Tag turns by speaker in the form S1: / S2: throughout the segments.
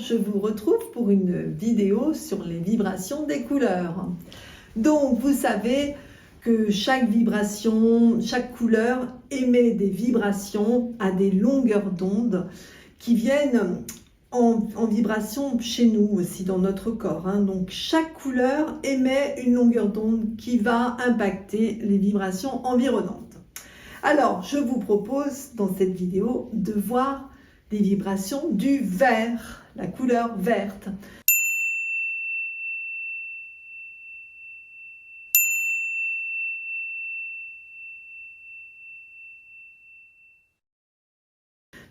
S1: je vous retrouve pour une vidéo sur les vibrations des couleurs. Donc, vous savez que chaque vibration, chaque couleur émet des vibrations à des longueurs d'onde qui viennent en vibration chez nous aussi, dans notre corps. Donc, chaque couleur émet une longueur d'onde qui va impacter les vibrations environnantes. Alors, je vous propose dans cette vidéo de voir des vibrations du vert, la couleur verte.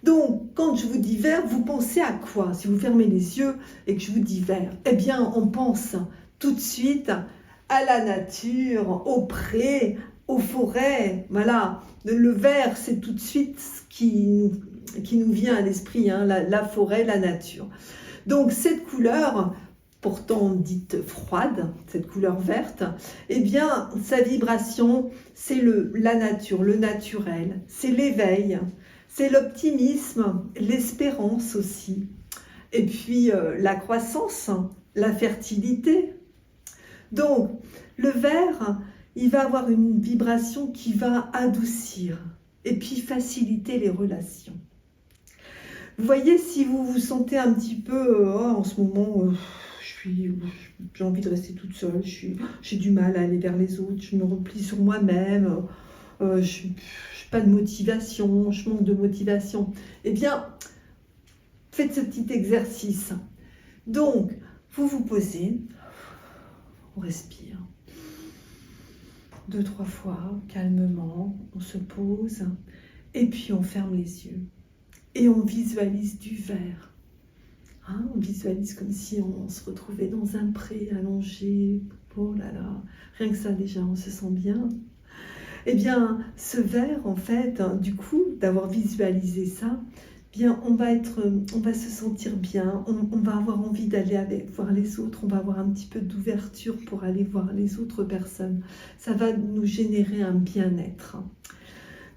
S1: Donc, quand je vous dis vert, vous pensez à quoi? Si vous fermez les yeux et que je vous dis vert, eh bien, on pense tout de suite à la nature, aux prés, aux forêts. Voilà, le vert, c'est tout de suite ce qui nous vient à l'esprit, la forêt, la nature. Donc, cette couleur, pourtant dite froide, cette couleur verte, eh bien, sa vibration, c'est la nature, le naturel, c'est l'éveil. C'est l'optimisme, l'espérance aussi. Et puis la croissance, la fertilité. Donc, le vert, il va avoir une vibration qui va adoucir et puis faciliter les relations. Vous voyez, si vous vous sentez un petit peu, en ce moment, j'ai envie de rester toute seule, j'ai du mal à aller vers les autres, je me replie sur moi-même, je n'ai pas de motivation, je manque de motivation. Eh bien, faites ce petit exercice. Donc, vous vous posez, on respire 2-3 fois, calmement, on se pose, et puis on ferme les yeux. Et on visualise du vert. On visualise comme si on se retrouvait dans un pré allongé. Oh là là, rien que ça déjà, on se sent bien. Eh bien, ce vert, en fait, du coup, d'avoir visualisé ça, bien, on va se sentir bien, on va avoir envie d'aller voir les autres, on va avoir un petit peu d'ouverture pour aller voir les autres personnes. Ça va nous générer un bien-être.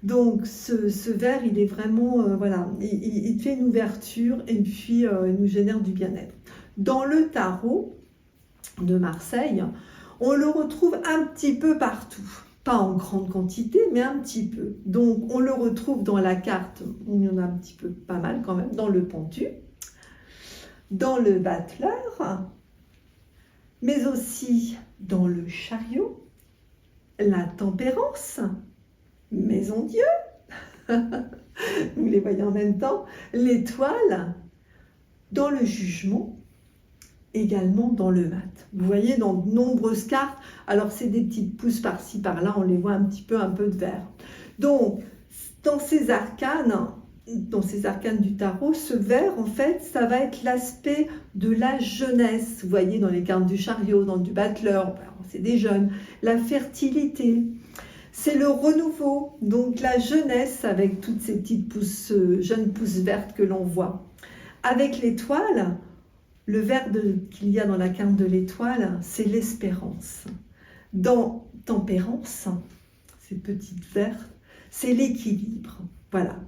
S1: Donc, ce vert, il est vraiment, voilà, il fait une ouverture et puis il nous génère du bien-être. Dans le tarot de Marseille, on le retrouve un petit peu partout. Pas en grande quantité, mais un petit peu. Donc, on le retrouve dans la carte, il y en a un petit peu, pas mal quand même, dans le pentu, dans le battleur, mais aussi dans le chariot, la tempérance, maison Dieu, vous les voyez en même temps, l'étoile, dans le jugement, également dans le mat. Vous voyez, dans de nombreuses cartes, alors c'est des petites pousses par-ci, par-là, on les voit un peu de vert. Donc, dans ces arcanes du tarot, ce vert, en fait, ça va être l'aspect de la jeunesse. Vous voyez, dans les cartes du chariot, dans du battleur, c'est des jeunes. La fertilité, c'est le renouveau, donc la jeunesse avec toutes ces petites pousses, jeunes pousses vertes que l'on voit. Avec l'étoile, le vert qu'il y a dans la carte de l'étoile, c'est l'espérance. Dans tempérance, ces petites vertes, c'est l'équilibre. Voilà.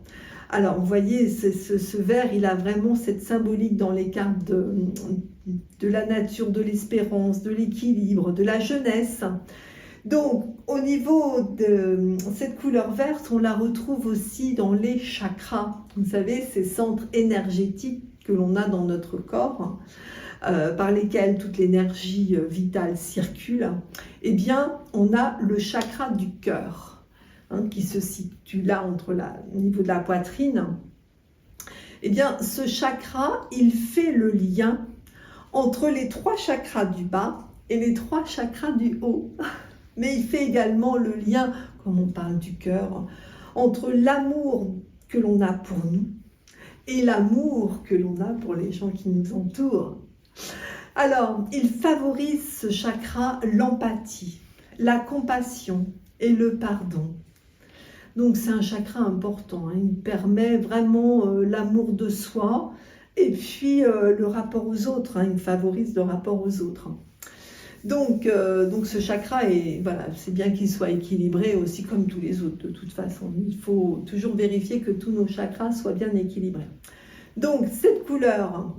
S1: Alors, vous voyez, ce vert, il a vraiment cette symbolique dans les cartes de la nature, de l'espérance, de l'équilibre, de la jeunesse. Donc, au niveau de cette couleur verte, on la retrouve aussi dans les chakras. Vous savez, ces centres énergétiques que l'on a dans notre corps, par lesquels toute l'énergie vitale circule. Eh bien, on a le chakra du cœur, qui se situe là, au niveau de la poitrine. Eh bien, ce chakra, il fait le lien entre les 3 chakras du bas et les 3 chakras du haut. Mais il fait également le lien, comme on parle du cœur, entre l'amour que l'on a pour nous et l'amour que l'on a pour les gens qui nous entourent. Alors, il favorise ce chakra l'empathie, la compassion et le pardon. Donc, c'est un chakra important, il permet vraiment l'amour de soi et puis le rapport aux autres, il favorise le rapport aux autres. Donc ce chakra, voilà, c'est bien qu'il soit équilibré aussi comme tous les autres de toute façon. Il faut toujours vérifier que tous nos chakras soient bien équilibrés. Donc cette couleur,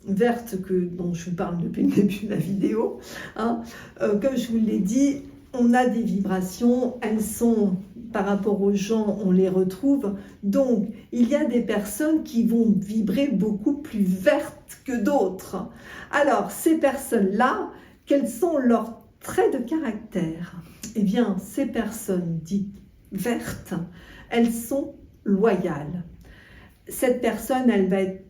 S1: verte dont je vous parle depuis le début de la vidéo, hein, comme je vous l'ai dit, on a des vibrations, elles sont, par rapport aux gens, on les retrouve. Donc, il y a des personnes qui vont vibrer beaucoup plus vertes que d'autres. Alors, ces personnes-là, quels sont leurs traits de caractère? Eh bien, ces personnes dites vertes, elles sont loyales. Cette personne, elle va être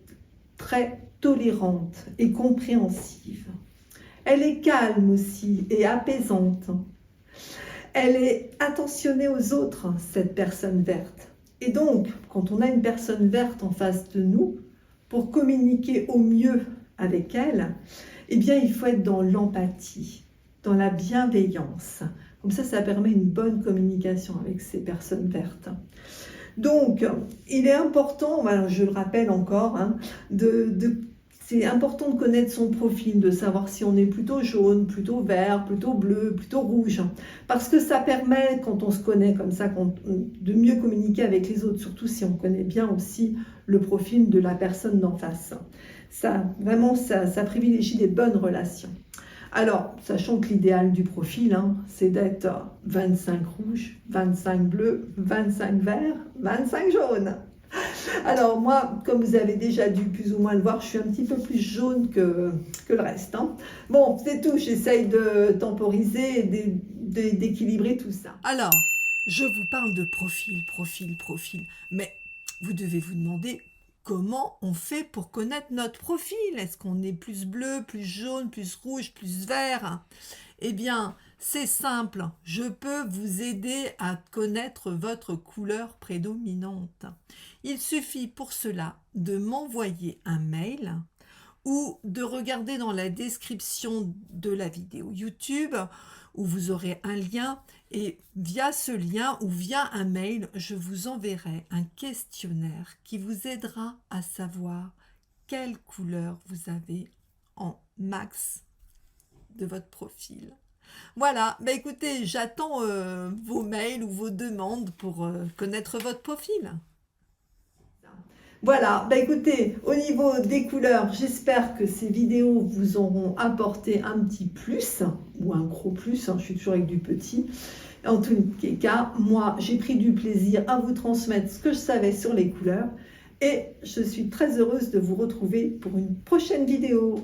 S1: très tolérante et compréhensive. Elle est calme aussi et apaisante. Elle est attentionnée aux autres, cette personne verte. Et donc, quand on a une personne verte en face de nous, pour communiquer au mieux avec elle, eh bien, il faut être dans l'empathie, dans la bienveillance. Comme ça permet une bonne communication avec ces personnes vertes. Donc, il est important, je le rappelle encore, hein, c'est important de connaître son profil, de savoir si on est plutôt jaune, plutôt vert, plutôt bleu, plutôt rouge. Parce que ça permet, quand on se connaît comme ça, de mieux communiquer avec les autres, surtout si on connaît bien aussi le profil de la personne d'en face. Ça privilégie les bonnes relations. Alors, sachant que l'idéal du profil, hein, c'est d'être 25 rouge, 25 bleu, 25 vert, 25 jaune. Alors moi, comme vous avez déjà dû plus ou moins le voir, je suis un petit peu plus jaune que le reste. Hein. Bon, c'est tout, j'essaye de temporiser et d'équilibrer tout ça. Alors, je vous parle de profil, mais vous devez vous demander comment on fait pour connaître notre profil. Est-ce qu'on est plus bleu, plus jaune, plus rouge, plus vert? Eh bien, c'est simple, je peux vous aider à connaître votre couleur prédominante. Il suffit pour cela de m'envoyer un mail ou de regarder dans la description de la vidéo YouTube où vous aurez un lien et via ce lien ou via un mail, je vous enverrai un questionnaire qui vous aidera à savoir quelle couleur vous avez en max de votre profil. Voilà, écoutez, j'attends vos mails ou vos demandes pour connaître votre profil. Voilà, écoutez, au niveau des couleurs, j'espère que ces vidéos vous auront apporté un petit plus, ou un gros plus, hein, je suis toujours avec du petit. En tous les cas, moi, j'ai pris du plaisir à vous transmettre ce que je savais sur les couleurs, et je suis très heureuse de vous retrouver pour une prochaine vidéo.